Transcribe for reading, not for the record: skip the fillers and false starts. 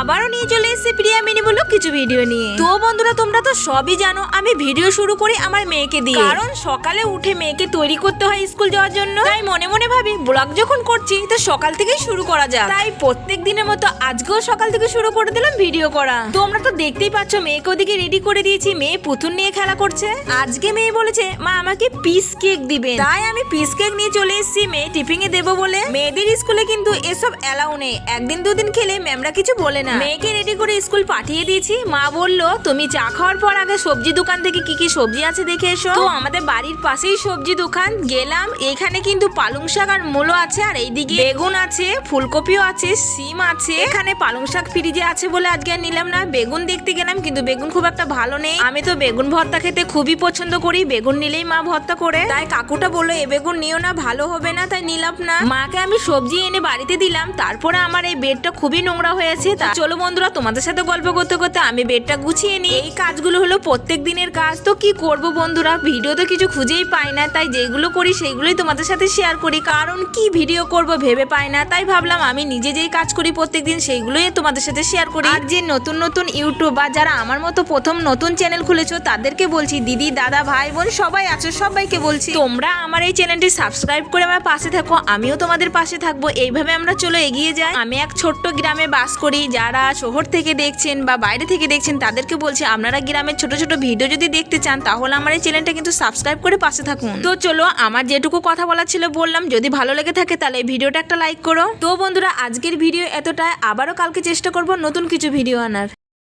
আবারও নিয়ে চলে এসেছে প্রিয়া মিনি ব্লগ কিছু ভিডিও নিয়ে। তো বন্ধুরা তোমরা তো সবই জানো আমি ভিডিও শুরু করি আমার মেয়েকে দিয়ে, কারণ সকালে উঠে মেয়েকে তৈরি করতে হয় স্কুল যাওয়ার জন্য। তাই মনে মনে ভাবি ব্লগ যখন করছি তো সকাল থেকেই শুরু করা যাক। তাই প্রত্যেক দিনের মতো আজকেও সকাল থেকে শুরু করে দিলাম ভিডিও করা। তোমরা তো দেখতেই পাচ্ছ মেয়েকে ওদিকে রেডি করে দিয়েছি, মেয়ে পুতুল নিয়ে খেলা করছে। আজকে মেয়ে বলেছে মা আমাকে পিস কেক দিবেন, তাই আমি পিস কেক নিয়ে চলে এসেছি মেয়ে টিফিনে দেবো বলে। মেয়েদের স্কুলে কিন্তু এসব অ্যালাউ নেই, একদিন দুদিন খেলে ম্যামরা কিছু বলে না। মেয়েকে রেডি করে স্কুল পাঠিয়ে দিয়েছি। মা বললো তুমি চা খাওয়ার পর আগে সবজি দোকান থেকে কি কি সবজি আছে দেখে এসো। তো আমাদের বাড়ির পাশেই সবজি দোকান গেলাম, এখানে কিন্তু পালং শাক আর মূলো আছে, আর এইদিকে বেগুন আছে, ফুলকপিও আছে, সিম আছে। এখানে পালং শাক ফ্রিজে আছে বলে আজকে আর নিলাম না। বেগুন দেখতে গেলাম কিন্তু বেগুন খুব একটা ভালো নেই। আমি তো বেগুন ভর্তা খেতে খুবই পছন্দ করি, বেগুন নিলেই মা ভর্তা করে। তাই কাকুটা বললো এ বেগুন নিও না, ভালো হবে না, তাই নিলাম না। মাকে আমি সবজি এনে বাড়িতে দিলাম। তারপরে আমার এই বেডটা খুবই নোংরা হয়েছে। তা চলো বন্ধুরা তোমাদের সাথে গল্প করতে করতে আমি বেডটা গুছিয়ে নিই। এই কাজগুলো হলো প্রত্যেক দিনের কাজ, তো কি করব বন্ধুরা, ভিডিও তো কিছু খুঁজেই পাই না। তাই যেগুলো করি সেইগুলোই তোমাদের সাথে শেয়ার করি, কারণ কি ভিডিও করব ভেবে পাই না। তাই ভাবলাম আমি নিজে যেই কাজ করি প্রত্যেকদিন সেইগুলোই তোমাদের সাথে শেয়ার করি। আর যে নতুন নতুন ইউটিউবার যারা আমার মতো প্রথম নতুন চ্যানেল খুলেছো তাদেরকে বলছি, দিদি দাদা ভাই বোন সবাই আছো সবাইকে বলছি তোমরা আমার এই চ্যানেলটি সাবস্ক্রাইব করে আমার পাশে থাকো, আমিও তোমাদের পাশে থাকবো। এইভাবে আমরা চলো এগিয়ে যাই। আমি এক ছোট্ট গ্রামে বাস করি, যারা শহর থেকে দেখছেন বা বাইরে থেকে দেখছেন তাদেরকে বলছি আপনারা গ্রামের ছোট ছোট ভিডিও যদি দেখতে চান তাহলে আমার এই চ্যানেলটা কিন্তু সাবস্ক্রাইব করে পাশে থাকুন। তো চলো আমার যেটুকু কথা বলা ছিল বললাম, যদি ভালো লেগে থাকে তাহলে এই ভিডিওটা একটা লাইক করো। তো বন্ধুরা আজকের ভিডিও এতটাই, আবারও কালকে চেষ্টা করব নতুন কিছু ভিডিও আনার।